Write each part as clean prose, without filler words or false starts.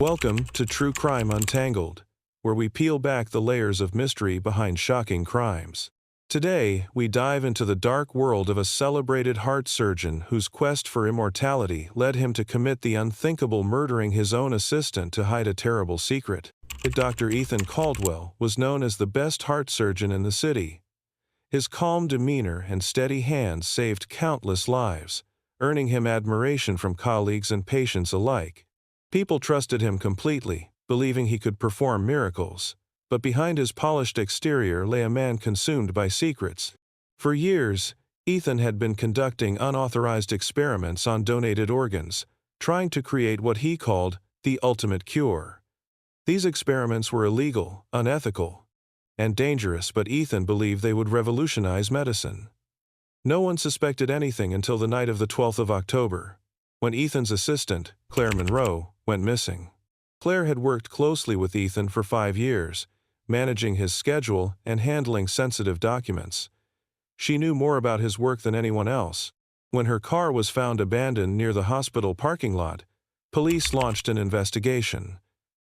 Welcome to True Crime Untangled, where we peel back the layers of mystery behind shocking crimes. Today, we dive into the dark world of a celebrated heart surgeon whose quest for immortality led him to commit the unthinkable, murdering his own assistant to hide a terrible secret. Dr. Ethan Caldwell was known as the best heart surgeon in the city. His calm demeanor and steady hands saved countless lives, earning him admiration from colleagues and patients alike. People trusted him completely, believing he could perform miracles, but behind his polished exterior lay a man consumed by secrets. For years, Ethan had been conducting unauthorized experiments on donated organs, trying to create what he called the ultimate cure. These experiments were illegal, unethical, and dangerous, but Ethan believed they would revolutionize medicine. No one suspected anything until the night of the 12th of October, when Ethan's assistant, Monroe, went missing. Claire had worked closely with Ethan for 5 years, managing his schedule and handling sensitive documents. She knew more about his work than anyone else. When her car was found abandoned near the hospital parking lot, police launched an investigation.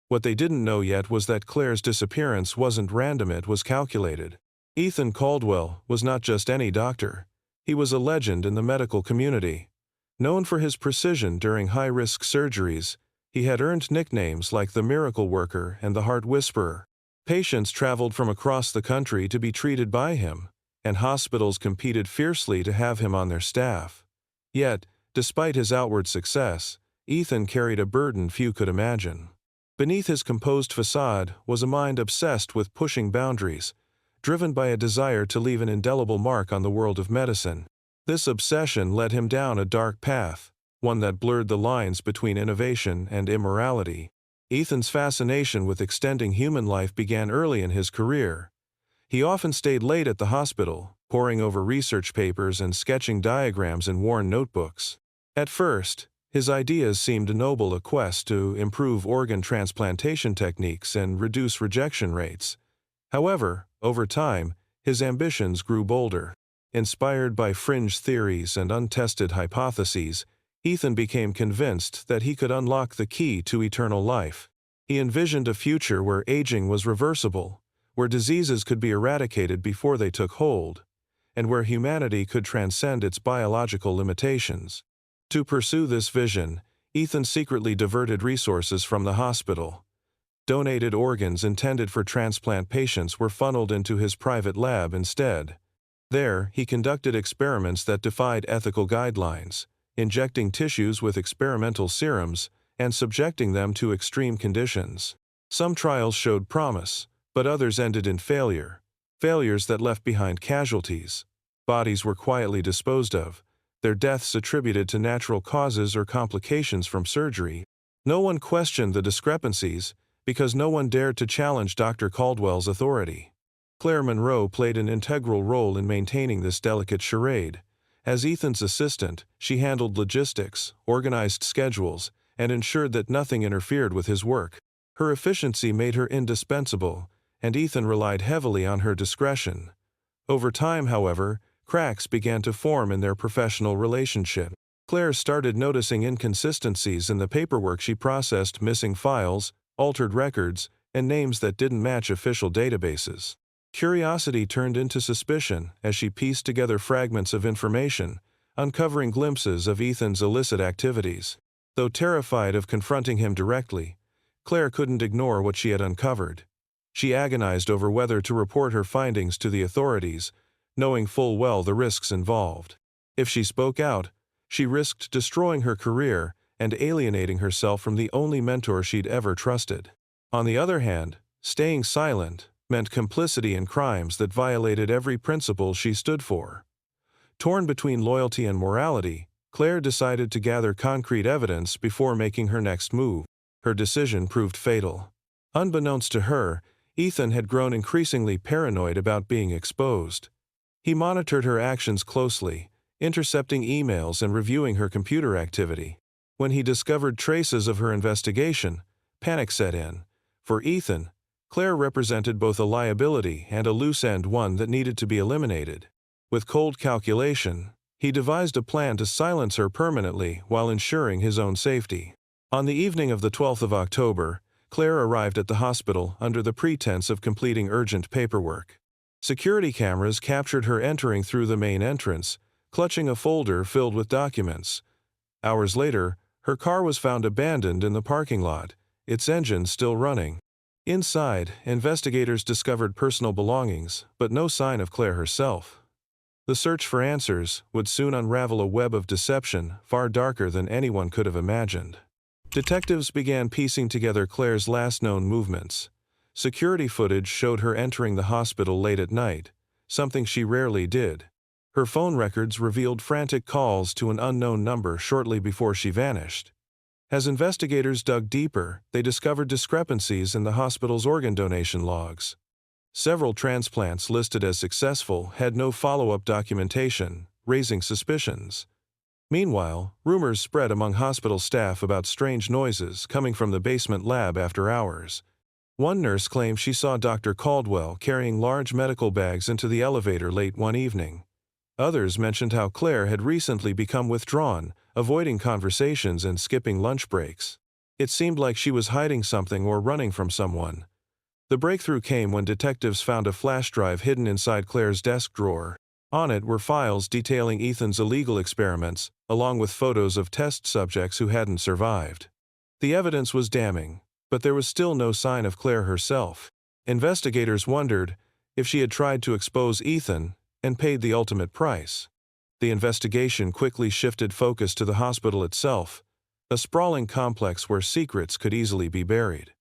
What they didn't know yet was that Claire's disappearance wasn't random, it was calculated. Ethan Caldwell was not just any doctor. He was a legend in the medical community. Known for his precision during high-risk surgeries, he had earned nicknames like the Miracle Worker and the Heart Whisperer. Patients traveled from across the country to be treated by him, and hospitals competed fiercely to have him on their staff. Yet, despite his outward success, Ethan carried a burden few could imagine. Beneath his composed facade was a mind obsessed with pushing boundaries, driven by a desire to leave an indelible mark on the world of medicine. This obsession led him down a dark path, one that blurred the lines between innovation and immorality. Ethan's fascination with extending human life began early in his career. He often stayed late at the hospital, poring over research papers and sketching diagrams in worn notebooks. At first, his ideas seemed noble, a quest to improve organ transplantation techniques and reduce rejection rates. However, over time, his ambitions grew bolder. Inspired by fringe theories and untested hypotheses, Ethan became convinced that he could unlock the key to eternal life. He envisioned a future where aging was reversible, where diseases could be eradicated before they took hold, and where humanity could transcend its biological limitations. To pursue this vision, Ethan secretly diverted resources from the hospital. Donated organs intended for transplant patients were funneled into his private lab instead. There, he conducted experiments that defied ethical guidelines, injecting tissues with experimental serums and subjecting them to extreme conditions. Some trials showed promise, but others ended in failures that left behind casualties. Bodies were quietly disposed of, their deaths attributed to natural causes or complications from surgery. No one questioned the discrepancies, because no one dared to challenge Dr. Caldwell's authority. Monroe played an integral role in maintaining this delicate charade. As Ethan's assistant, she handled logistics, organized schedules, and ensured that nothing interfered with his work. Her efficiency made her indispensable, and Ethan relied heavily on her discretion. Over time, however, cracks began to form in their professional relationship. Claire started noticing inconsistencies in the paperwork she processed, missing files, altered records, and names that didn't match official databases. Curiosity turned into suspicion as she pieced together fragments of information, uncovering glimpses of Ethan's illicit activities. Though terrified of confronting him directly, Claire couldn't ignore what she had uncovered. She agonized over whether to report her findings to the authorities, knowing full well the risks involved. If she spoke out, she risked destroying her career and alienating herself from the only mentor she'd ever trusted. On the other hand, staying silent meant complicity in crimes that violated every principle she stood for. Torn between loyalty and morality, Claire decided to gather concrete evidence before making her next move. Her decision proved fatal. Unbeknownst to her, Ethan had grown increasingly paranoid about being exposed. He monitored her actions closely, intercepting emails and reviewing her computer activity. When he discovered traces of her investigation, panic set in. For Ethan, Claire represented both a liability and a loose end, one that needed to be eliminated. With cold calculation, he devised a plan to silence her permanently while ensuring his own safety. On the evening of the 12th of October, Claire arrived at the hospital under the pretense of completing urgent paperwork. Security cameras captured her entering through the main entrance, clutching a folder filled with documents. Hours later, her car was found abandoned in the parking lot, its engine still running. Inside, investigators discovered personal belongings, but no sign of Claire herself. The search for answers would soon unravel a web of deception far darker than anyone could have imagined. Detectives began piecing together Claire's last known movements. Security footage showed her entering the hospital late at night, something she rarely did. Her phone records revealed frantic calls to an unknown number shortly before she vanished. As investigators dug deeper, they discovered discrepancies in the hospital's organ donation logs. Several transplants listed as successful had no follow-up documentation, raising suspicions. Meanwhile, rumors spread among hospital staff about strange noises coming from the basement lab after hours. One nurse claimed she saw Dr. Caldwell carrying large medical bags into the elevator late one evening. Others mentioned how Claire had recently become withdrawn, avoiding conversations and skipping lunch breaks. It seemed like she was hiding something or running from someone. The breakthrough came when detectives found a flash drive hidden inside Claire's desk drawer. On it were files detailing Ethan's illegal experiments, along with photos of test subjects who hadn't survived. The evidence was damning, but there was still no sign of Claire herself. Investigators wondered if she had tried to expose Ethan and paid the ultimate price. The investigation quickly shifted focus to the hospital itself, a sprawling complex where secrets could easily be buried.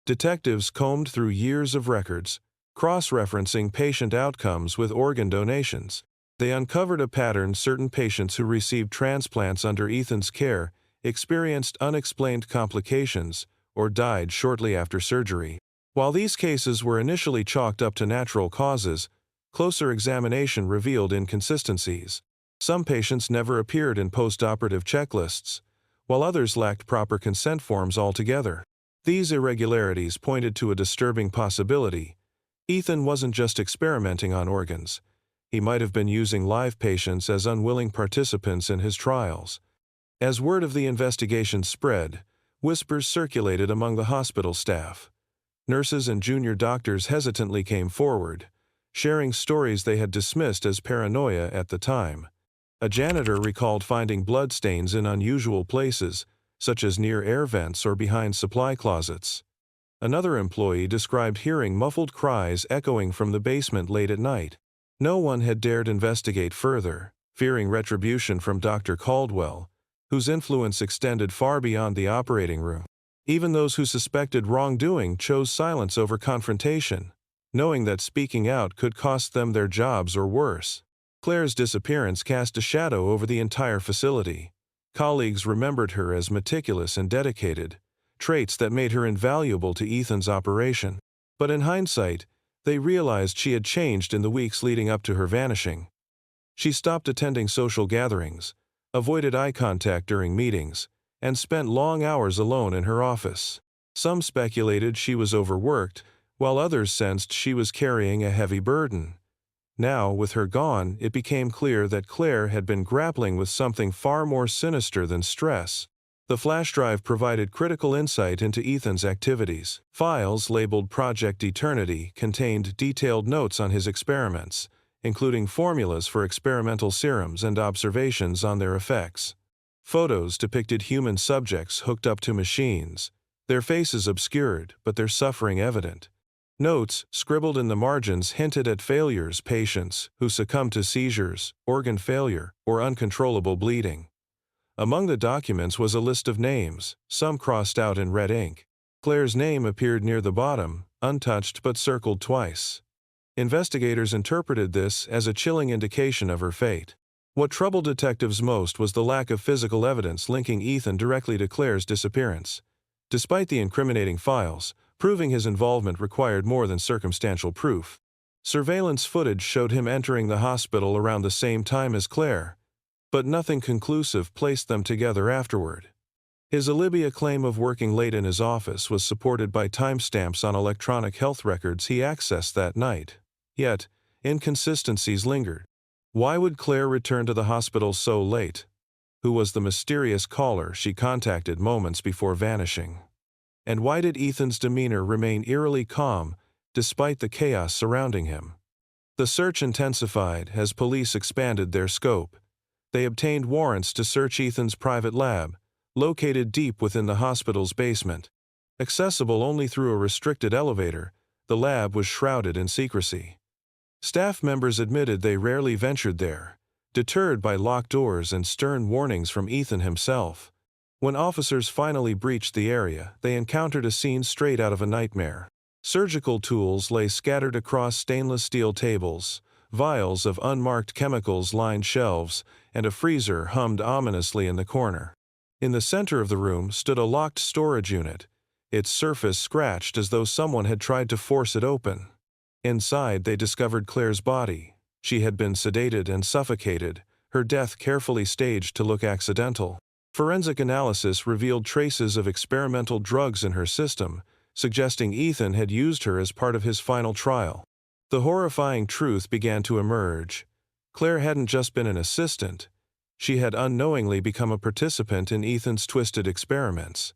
Detectives combed through years of records, cross-referencing patient outcomes with organ donations. They uncovered a pattern: certain patients who received transplants under Ethan's care experienced unexplained complications or died shortly after surgery. While these cases were initially chalked up to natural causes, closer examination revealed inconsistencies. Some patients never appeared in post-operative checklists, while others lacked proper consent forms altogether. These irregularities pointed to a disturbing possibility. Ethan wasn't just experimenting on organs. He might have been using live patients as unwilling participants in his trials. As word of the investigation spread, whispers circulated among the hospital staff. Nurses and junior doctors hesitantly came forward, sharing stories they had dismissed as paranoia at the time. A janitor recalled finding bloodstains in unusual places, such as near air vents or behind supply closets. Another employee described hearing muffled cries echoing from the basement late at night. No one had dared investigate further, fearing retribution from Dr. Caldwell, whose influence extended far beyond the operating room. Even those who suspected wrongdoing chose silence over confrontation, knowing that speaking out could cost them their jobs or worse. Claire's disappearance cast a shadow over the entire facility. Colleagues remembered her as meticulous and dedicated, traits that made her invaluable to Ethan's operation. But in hindsight, they realized she had changed in the weeks leading up to her vanishing. She stopped attending social gatherings, avoided eye contact during meetings, and spent long hours alone in her office. Some speculated she was overworked, while others sensed she was carrying a heavy burden. Now, with her gone, it became clear that Claire had been grappling with something far more sinister than stress. The flash drive provided critical insight into Ethan's activities. Files labeled Project Eternity contained detailed notes on his experiments, including formulas for experimental serums and observations on their effects. Photos depicted human subjects hooked up to machines, their faces obscured but their suffering evident. Notes scribbled in the margins hinted at failures: patients who succumbed to seizures, organ failure, or uncontrollable bleeding. Among the documents was a list of names, some crossed out in red ink. Claire's name appeared near the bottom, untouched but circled twice. Investigators interpreted this as a chilling indication of her fate. What troubled detectives most was the lack of physical evidence linking Ethan directly to Claire's disappearance. Despite the incriminating files, proving his involvement required more than circumstantial proof. Surveillance footage showed him entering the hospital around the same time as Claire, but nothing conclusive placed them together afterward. His alibi claim of working late in his office was supported by timestamps on electronic health records he accessed that night. Yet, inconsistencies lingered. Why would Claire return to the hospital so late? Who was the mysterious caller she contacted moments before vanishing? And why did Ethan's demeanor remain eerily calm despite the chaos surrounding him? The search intensified as police expanded their scope. They obtained warrants to search Ethan's private lab, located deep within the hospital's basement. Accessible only through a restricted elevator, the lab was shrouded in secrecy. Staff members admitted they rarely ventured there, deterred by locked doors and stern warnings from Ethan himself. When officers finally breached the area, they encountered a scene straight out of a nightmare. Surgical tools lay scattered across stainless steel tables, vials of unmarked chemicals lined shelves, and a freezer hummed ominously in the corner. In the center of the room stood a locked storage unit, its surface scratched as though someone had tried to force it open. Inside, they discovered Claire's body. She had been sedated and suffocated, her death carefully staged to look accidental. Forensic analysis revealed traces of experimental drugs in her system, suggesting Ethan had used her as part of his final trial. The horrifying truth began to emerge. Claire hadn't just been an assistant. She had unknowingly become a participant in Ethan's twisted experiments.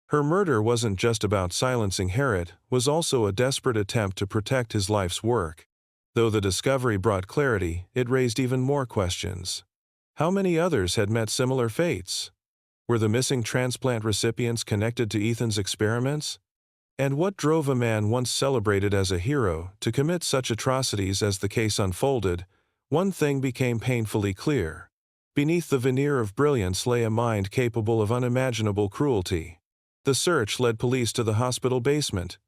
Her murder wasn't just about silencing Harriet, was also a desperate attempt to protect his life's work. Though the discovery brought clarity, it raised even more questions. How many others had met similar fates? Were the missing transplant recipients connected to Ethan's experiments? And what drove a man once celebrated as a hero to commit such atrocities? As the case unfolded, one thing became painfully clear. Beneath the veneer of brilliance lay a mind capable of unimaginable cruelty. The search led police to the hospital basement,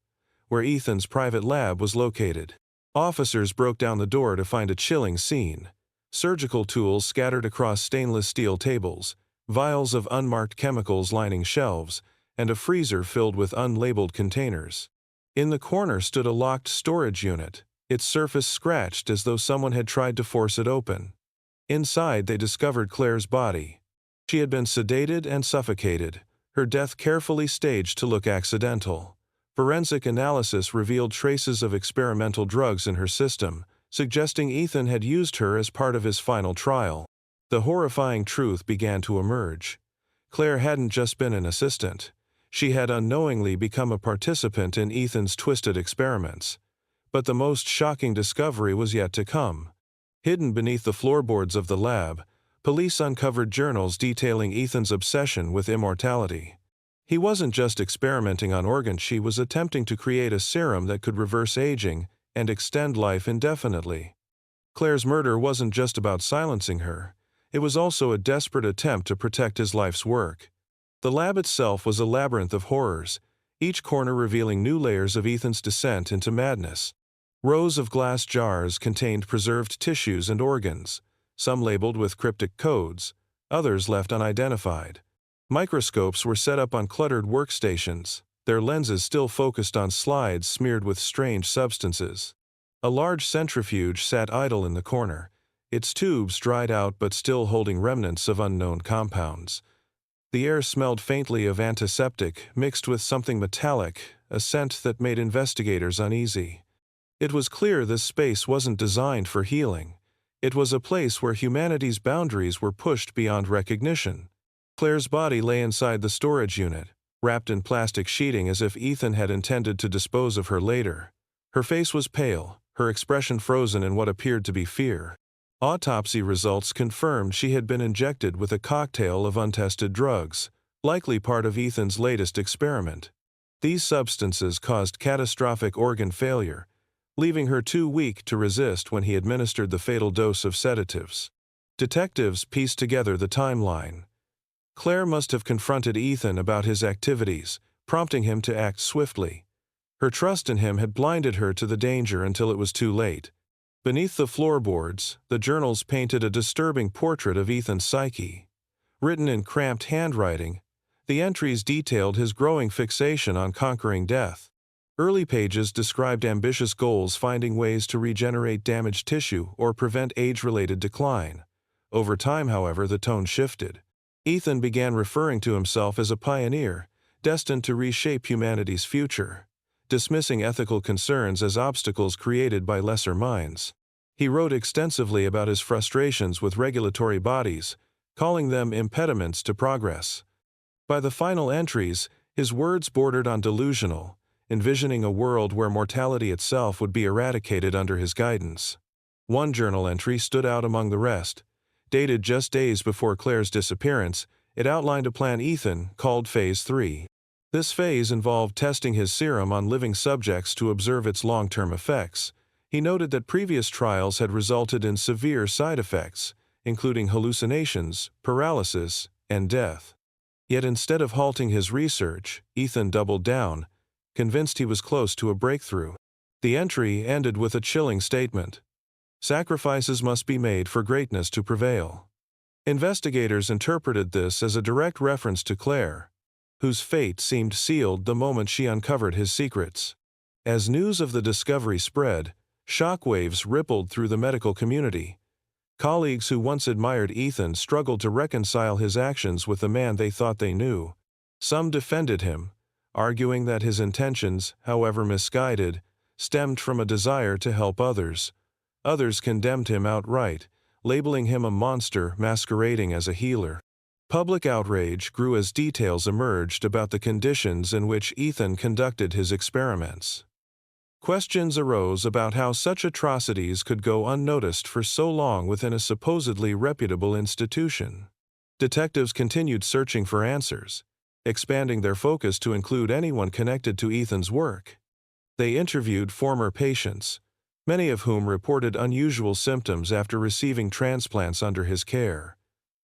where Ethan's private lab was located. Officers broke down the door to find a chilling scene. Surgical tools scattered across stainless steel tables, vials of unmarked chemicals lining shelves, and a freezer filled with unlabeled containers. In the corner stood a locked storage unit, its surface scratched as though someone had tried to force it open. Inside, they discovered Claire's body. She had been sedated and suffocated, her death carefully staged to look accidental. Forensic analysis revealed traces of experimental drugs in her system, suggesting Ethan had used her as part of his final trial. The horrifying truth began to emerge. Claire hadn't just been an assistant. She had unknowingly become a participant in Ethan's twisted experiments. But the most shocking discovery was yet to come. Hidden beneath the floorboards of the lab, police uncovered journals detailing Ethan's obsession with immortality. He wasn't just experimenting on organs, he was attempting to create a serum that could reverse aging and extend life indefinitely. Claire's murder wasn't just about silencing her, it was also a desperate attempt to protect his life's work. The lab itself was a labyrinth of horrors, each corner revealing new layers of Ethan's descent into madness. Rows of glass jars contained preserved tissues and organs, some labeled with cryptic codes, others left unidentified. Microscopes were set up on cluttered workstations, their lenses still focused on slides smeared with strange substances. A large centrifuge sat idle in the corner, its tubes dried out but still holding remnants of unknown compounds. The air smelled faintly of antiseptic mixed with something metallic, a scent that made investigators uneasy. It was clear this space wasn't designed for healing. It was a place where humanity's boundaries were pushed beyond recognition. Claire's body lay inside the storage unit, wrapped in plastic sheeting as if Ethan had intended to dispose of her later. Her face was pale, her expression frozen in what appeared to be fear. Autopsy results confirmed she had been injected with a cocktail of untested drugs, likely part of Ethan's latest experiment. These substances caused catastrophic organ failure, leaving her too weak to resist when he administered the fatal dose of sedatives. Detectives pieced together the timeline. Claire must have confronted Ethan about his activities, prompting him to act swiftly. Her trust in him had blinded her to the danger until it was too late. Beneath the floorboards, the journals painted a disturbing portrait of Ethan's psyche. Written in cramped handwriting, the entries detailed his growing fixation on conquering death. Early pages described ambitious goals, finding ways to regenerate damaged tissue or prevent age-related decline. Over time, however, the tone shifted. Ethan began referring to himself as a pioneer, destined to reshape humanity's future, dismissing ethical concerns as obstacles created by lesser minds. He wrote extensively about his frustrations with regulatory bodies, calling them impediments to progress. By the final entries, his words bordered on delusional, envisioning a world where mortality itself would be eradicated under his guidance. One journal entry stood out among the rest. Dated just days before Claire's disappearance, it outlined a plan Ethan called Phase 3. This phase involved testing his serum on living subjects to observe its long-term effects. He noted that previous trials had resulted in severe side effects, including hallucinations, paralysis, and death. Yet instead of halting his research, Ethan doubled down, convinced he was close to a breakthrough. The entry ended with a chilling statement: "Sacrifices must be made for greatness to prevail." Investigators interpreted this as a direct reference to Claire, whose fate seemed sealed the moment she uncovered his secrets. As news of the discovery spread, shockwaves rippled through the medical community. Colleagues who once admired Ethan struggled to reconcile his actions with the man they thought they knew. Some defended him, arguing that his intentions, however misguided, stemmed from a desire to help others. Others condemned him outright, labeling him a monster masquerading as a healer. Public outrage grew as details emerged about the conditions in which Ethan conducted his experiments. Questions arose about how such atrocities could go unnoticed for so long within a supposedly reputable institution. Detectives continued searching for answers, expanding their focus to include anyone connected to Ethan's work. They interviewed former patients, many of whom reported unusual symptoms after receiving transplants under his care.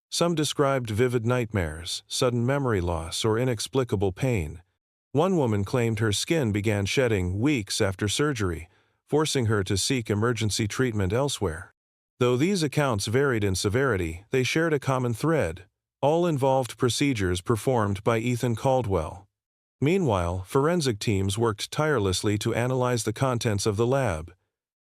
Some described vivid nightmares, sudden memory loss, or inexplicable pain. One woman claimed her skin began shedding weeks after surgery, forcing her to seek emergency treatment elsewhere. Though these accounts varied in severity, they shared a common thread. All involved procedures performed by Ethan Caldwell. Meanwhile, forensic teams worked tirelessly to analyze the contents of the lab.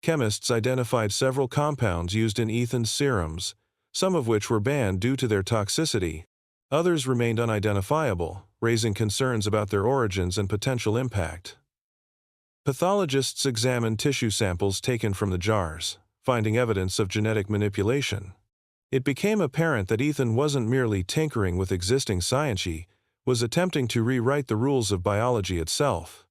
Chemists identified several compounds used in Ethan's serums, some of which were banned due to their toxicity. Others remained unidentifiable, raising concerns about their origins and potential impact. Pathologists examined tissue samples taken from the jars, finding evidence of genetic manipulation. It became apparent that Ethan wasn't merely tinkering with existing science, he was attempting to rewrite the rules of biology itself.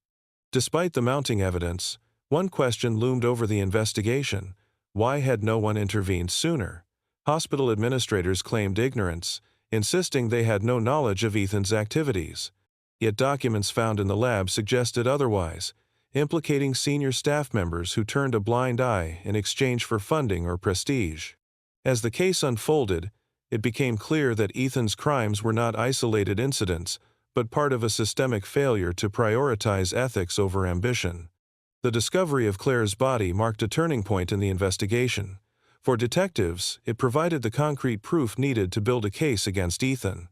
Despite the mounting evidence, one question loomed over the investigation: why had no one intervened sooner? Hospital administrators claimed ignorance, insisting they had no knowledge of Ethan's activities. Yet documents found in the lab suggested otherwise, implicating senior staff members who turned a blind eye in exchange for funding or prestige. As the case unfolded, it became clear that Ethan's crimes were not isolated incidents, but part of a systemic failure to prioritize ethics over ambition. The discovery of Claire's body marked a turning point in the investigation. For detectives, it provided the concrete proof needed to build a case against Ethan.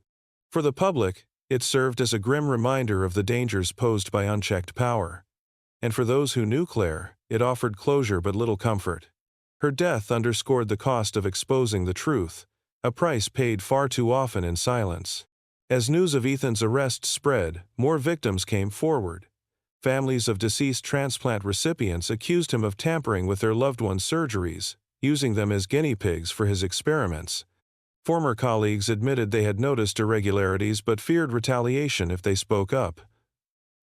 For the public, it served as a grim reminder of the dangers posed by unchecked power. And for those who knew Claire, it offered closure but little comfort. Her death underscored the cost of exposing the truth, a price paid far too often in silence. As news of Ethan's arrest spread, more victims came forward. Families of deceased transplant recipients accused him of tampering with their loved ones' surgeries, using them as guinea pigs for his experiments. Former colleagues admitted they had noticed irregularities but feared retaliation if they spoke up.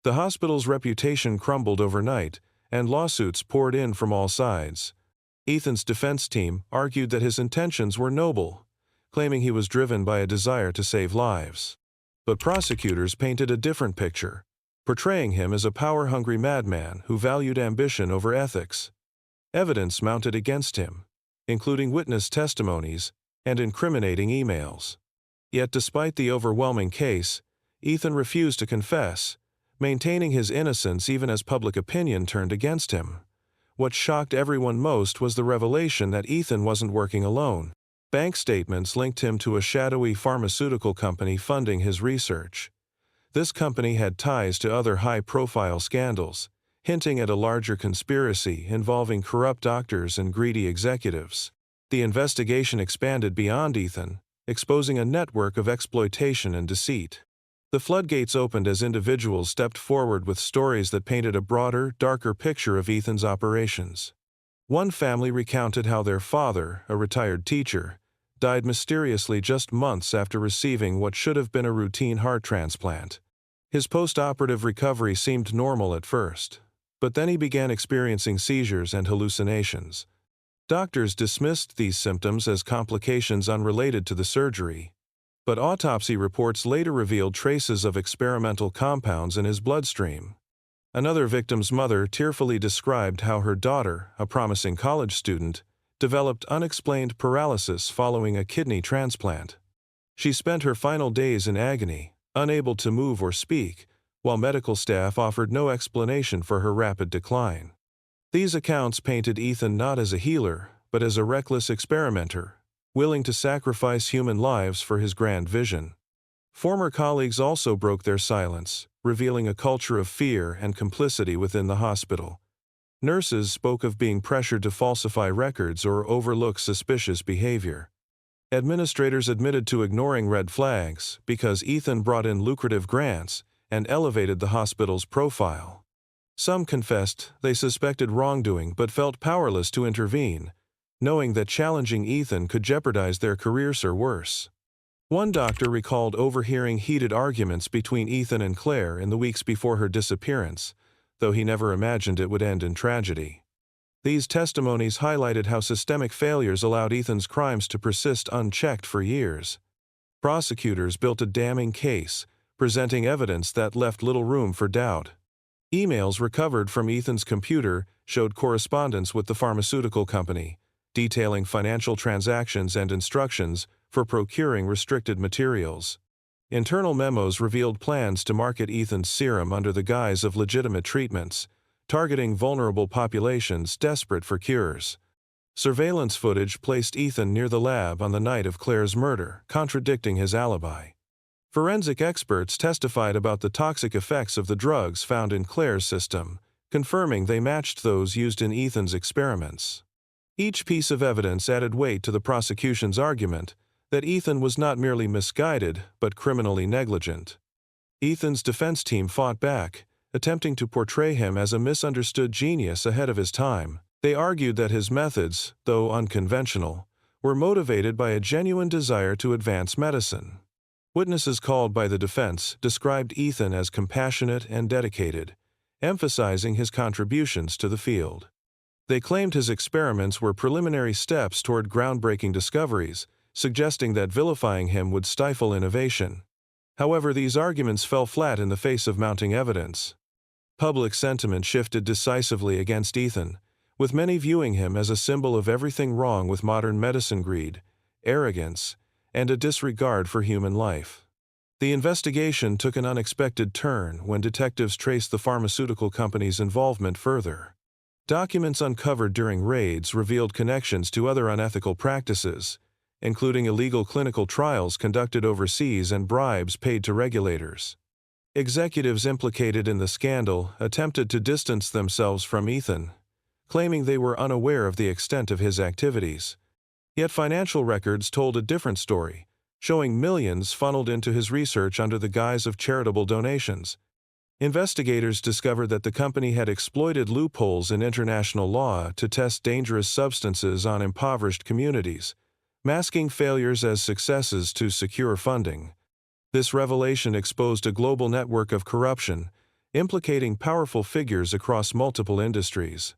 The hospital's reputation crumbled overnight, and lawsuits poured in from all sides. Ethan's defense team argued that his intentions were noble, claiming he was driven by a desire to save lives. But prosecutors painted a different picture, portraying him as a power-hungry madman who valued ambition over ethics. Evidence mounted against him, including witness testimonies and incriminating emails. Yet despite the overwhelming case, Ethan refused to confess, maintaining his innocence even as public opinion turned against him. What shocked everyone most was the revelation that Ethan wasn't working alone. Bank statements linked him to a shadowy pharmaceutical company funding his research. This company had ties to other high-profile scandals, hinting at a larger conspiracy involving corrupt doctors and greedy executives. The investigation expanded beyond Ethan, exposing a network of exploitation and deceit. The floodgates opened as individuals stepped forward with stories that painted a broader, darker picture of Ethan's operations. One family recounted how their father, a retired teacher, died mysteriously just months after receiving what should have been a routine heart transplant. His post-operative recovery seemed normal at first, but then he began experiencing seizures and hallucinations. Doctors dismissed these symptoms as complications unrelated to the surgery, but autopsy reports later revealed traces of experimental compounds in his bloodstream. Another victim's mother tearfully described how her daughter, a promising college student, developed unexplained paralysis following a kidney transplant. She spent her final days in agony, unable to move or speak, while medical staff offered no explanation for her rapid decline. These accounts painted Ethan not as a healer, but as a reckless experimenter, willing to sacrifice human lives for his grand vision. Former colleagues also broke their silence, revealing a culture of fear and complicity within the hospital. Nurses spoke of being pressured to falsify records or overlook suspicious behavior. Administrators admitted to ignoring red flags because Ethan brought in lucrative grants and elevated the hospital's profile. Some confessed they suspected wrongdoing but felt powerless to intervene, knowing that challenging Ethan could jeopardize their careers or worse. One doctor recalled overhearing heated arguments between Ethan and Claire in the weeks before her disappearance, though he never imagined it would end in tragedy. These testimonies highlighted how systemic failures allowed Ethan's crimes to persist unchecked for years. Prosecutors built a damning case, presenting evidence that left little room for doubt. Emails recovered from Ethan's computer showed correspondence with the pharmaceutical company, detailing financial transactions and instructions for procuring restricted materials. Internal memos revealed plans to market Ethan's serum under the guise of legitimate treatments, targeting vulnerable populations desperate for cures. Surveillance footage placed Ethan near the lab on the night of Claire's murder, contradicting his alibi. Forensic experts testified about the toxic effects of the drugs found in Claire's system, confirming they matched those used in Ethan's experiments. Each piece of evidence added weight to the prosecution's argument that Ethan was not merely misguided but criminally negligent. Ethan's defense team fought back, attempting to portray him as a misunderstood genius ahead of his time. They argued that his methods, though unconventional, were motivated by a genuine desire to advance medicine. Witnesses called by the defense described Ethan as compassionate and dedicated, emphasizing his contributions to the field. They claimed his experiments were preliminary steps toward groundbreaking discoveries, suggesting that vilifying him would stifle innovation. However, these arguments fell flat in the face of mounting evidence. Public sentiment shifted decisively against Ethan, with many viewing him as a symbol of everything wrong with modern medicine: greed, arrogance, and a disregard for human life. The investigation took an unexpected turn when detectives traced the pharmaceutical company's involvement further. Documents uncovered during raids revealed connections to other unethical practices, including illegal clinical trials conducted overseas and bribes paid to regulators. Executives implicated in the scandal attempted to distance themselves from Ethan, claiming they were unaware of the extent of his activities. Yet financial records told a different story, showing millions funneled into his research under the guise of charitable donations. Investigators discovered that the company had exploited loopholes in international law to test dangerous substances on impoverished communities, masking failures as successes to secure funding. This revelation exposed a global network of corruption, implicating powerful figures across multiple industries.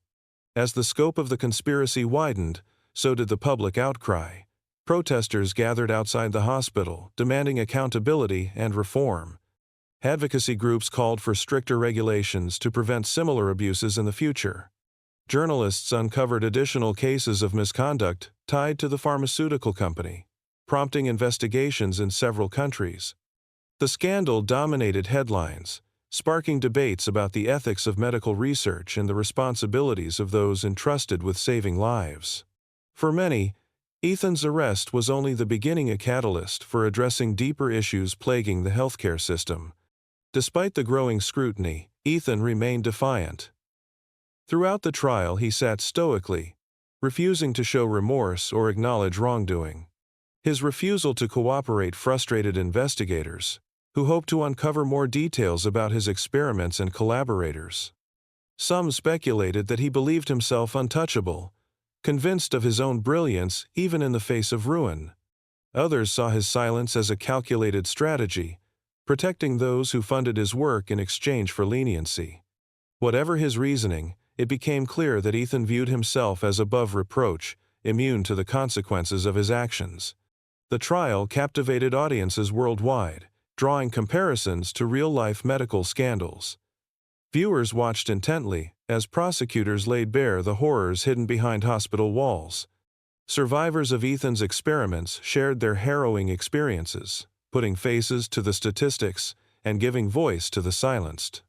As the scope of the conspiracy widened, so did the public outcry. Protesters gathered outside the hospital, demanding accountability and reform. Advocacy groups called for stricter regulations to prevent similar abuses in the future. Journalists uncovered additional cases of misconduct tied to the pharmaceutical company, prompting investigations in several countries. The scandal dominated headlines, sparking debates about the ethics of medical research and the responsibilities of those entrusted with saving lives. For many, Ethan's arrest was only the beginning, a catalyst for addressing deeper issues plaguing the healthcare system. Despite the growing scrutiny, Ethan remained defiant. Throughout the trial, he sat stoically, refusing to show remorse or acknowledge wrongdoing. His refusal to cooperate frustrated investigators, who hoped to uncover more details about his experiments and collaborators. Some speculated that he believed himself untouchable, convinced of his own brilliance even in the face of ruin. Others saw his silence as a calculated strategy, protecting those who funded his work in exchange for leniency. Whatever his reasoning, it became clear that Ethan viewed himself as above reproach, immune to the consequences of his actions. The trial captivated audiences worldwide, drawing comparisons to real-life medical scandals. Viewers watched intently as prosecutors laid bare the horrors hidden behind hospital walls. Survivors of Ethan's experiments shared their harrowing experiences, putting faces to the statistics and giving voice to the silenced.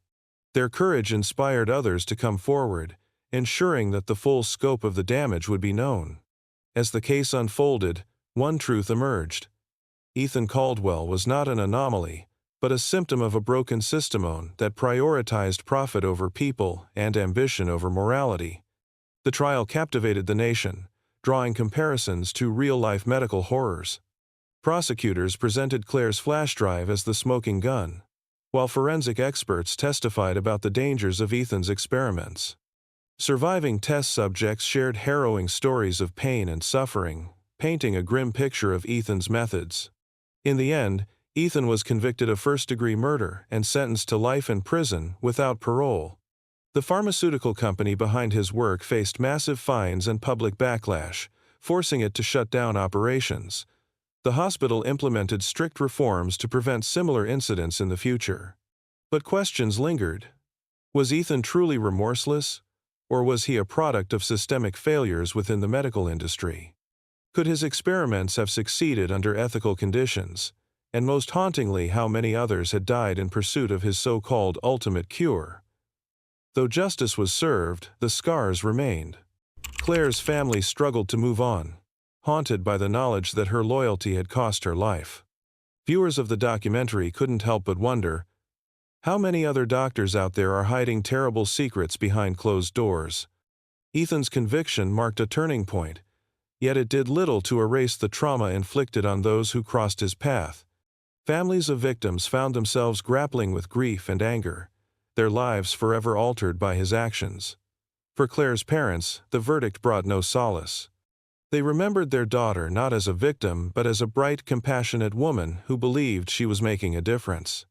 Their courage inspired others to come forward, ensuring that the full scope of the damage would be known. As the case unfolded, one truth emerged. Ethan Caldwell was not an anomaly, but a symptom of a broken system that prioritized profit over people and ambition over morality. The trial captivated the nation, drawing comparisons to real-life medical horrors. Prosecutors presented Claire's flash drive as the smoking gun, while forensic experts testified about the dangers of Ethan's experiments. Surviving test subjects shared harrowing stories of pain and suffering, painting a grim picture of Ethan's methods. In the end, Ethan was convicted of first-degree murder and sentenced to life in prison without parole. The pharmaceutical company behind his work faced massive fines and public backlash, forcing it to shut down operations. The hospital implemented strict reforms to prevent similar incidents in the future. But questions lingered. Was Ethan truly remorseless, or was he a product of systemic failures within the medical industry? Could his experiments have succeeded under ethical conditions? And most hauntingly, how many others had died in pursuit of his so-called ultimate cure? Though justice was served, the scars remained. Claire's family struggled to move on, haunted by the knowledge that her loyalty had cost her life. Viewers of the documentary couldn't help but wonder, how many other doctors out there are hiding terrible secrets behind closed doors? Ethan's conviction marked a turning point, yet it did little to erase the trauma inflicted on those who crossed his path. Families of victims found themselves grappling with grief and anger, their lives forever altered by his actions. For Claire's parents, the verdict brought no solace. They remembered their daughter not as a victim but as a bright, compassionate woman who believed she was making a difference.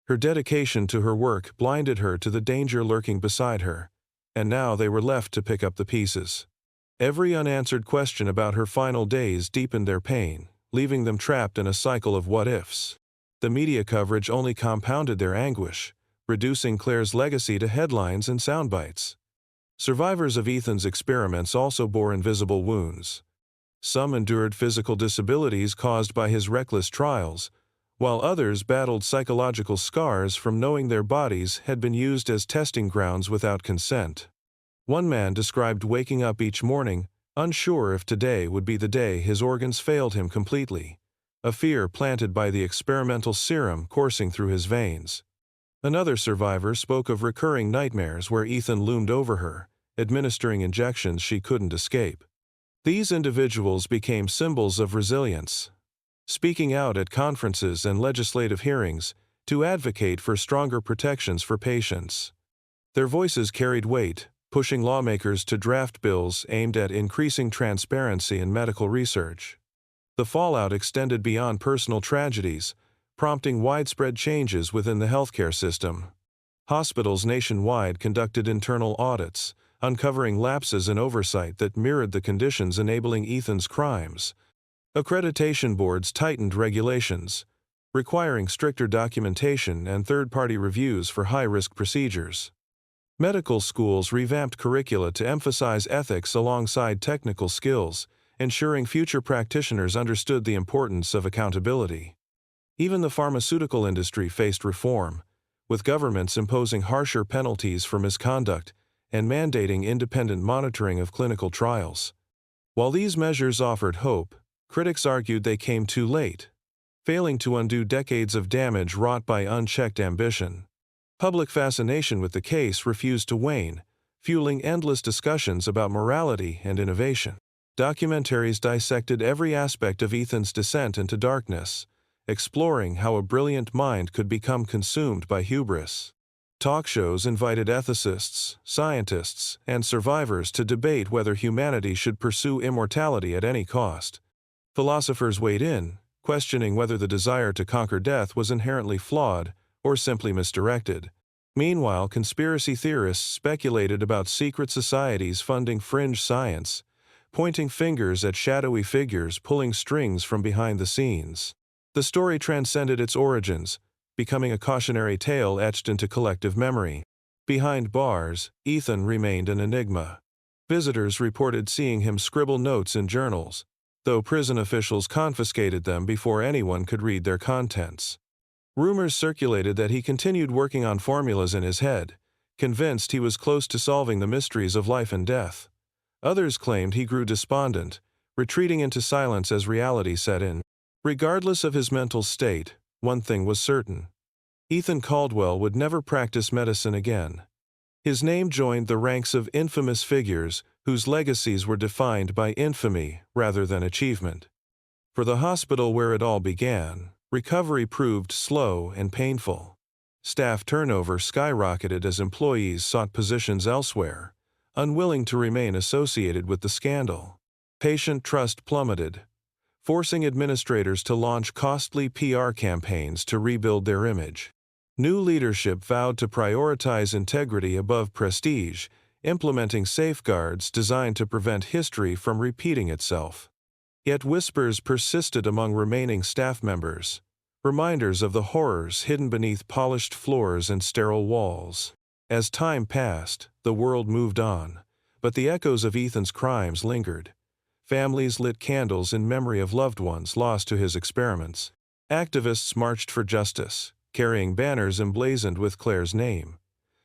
Her dedication to her work blinded her to the danger lurking beside her, and now they were left to pick up the pieces. Every unanswered question about her final days deepened their pain, leaving them trapped in a cycle of what-ifs. The media coverage only compounded their anguish, reducing Claire's legacy to headlines and soundbites. Survivors of Ethan's experiments also bore invisible wounds. Some endured physical disabilities caused by his reckless trials, while others battled psychological scars from knowing their bodies had been used as testing grounds without consent. One man described waking up each morning, unsure if today would be the day his organs failed him completely, a fear planted by the experimental serum coursing through his veins. Another survivor spoke of recurring nightmares where Ethan loomed over her, administering injections she couldn't escape. These individuals became symbols of resilience, speaking out at conferences and legislative hearings to advocate for stronger protections for patients. Their voices carried weight, pushing lawmakers to draft bills aimed at increasing transparency in medical research. The fallout extended beyond personal tragedies, prompting widespread changes within the healthcare system. Hospitals nationwide conducted internal audits, uncovering lapses in oversight that mirrored the conditions enabling Ethan's crimes. Accreditation boards tightened regulations, requiring stricter documentation and third-party reviews for high-risk procedures. Medical schools revamped curricula to emphasize ethics alongside technical skills, ensuring future practitioners understood the importance of accountability. Even the pharmaceutical industry faced reform, with governments imposing harsher penalties for misconduct and mandating independent monitoring of clinical trials. While these measures offered hope, critics argued they came too late, failing to undo decades of damage wrought by unchecked ambition. Public fascination with the case refused to wane, fueling endless discussions about morality and innovation. Documentaries dissected every aspect of Ethan's descent into darkness, exploring how a brilliant mind could become consumed by hubris. Talk shows invited ethicists, scientists, and survivors to debate whether humanity should pursue immortality at any cost. Philosophers weighed in, questioning whether the desire to conquer death was inherently flawed or simply misdirected. Meanwhile, conspiracy theorists speculated about secret societies funding fringe science, pointing fingers at shadowy figures pulling strings from behind the scenes. The story transcended its origins, becoming a cautionary tale etched into collective memory. Behind bars, Ethan remained an enigma. Visitors reported seeing him scribble notes in journals, though prison officials confiscated them before anyone could read their contents. Rumors circulated that he continued working on formulas in his head, convinced he was close to solving the mysteries of life and death. Others claimed he grew despondent, retreating into silence as reality set in. Regardless of his mental state, one thing was certain. Ethan Caldwell would never practice medicine again. His name joined the ranks of infamous figures whose legacies were defined by infamy rather than achievement. For the hospital where it all began, recovery proved slow and painful. Staff turnover skyrocketed as employees sought positions elsewhere, unwilling to remain associated with the scandal. Patient trust plummeted, forcing administrators to launch costly PR campaigns to rebuild their image. New leadership vowed to prioritize integrity above prestige, implementing safeguards designed to prevent history from repeating itself. Yet whispers persisted among remaining staff members, reminders of the horrors hidden beneath polished floors and sterile walls. As time passed, the world moved on, but the echoes of Ethan's crimes lingered. Families lit candles in memory of loved ones lost to his experiments. Activists marched for justice, carrying banners emblazoned with Claire's name.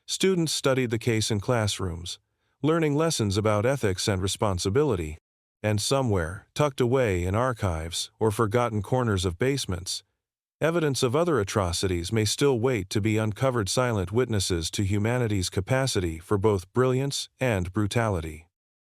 Students studied the case in classrooms, learning lessons about ethics and responsibility. And somewhere, tucked away in archives or forgotten corners of basements, evidence of other atrocities may still wait to be uncovered, silent witnesses to humanity's capacity for both brilliance and brutality.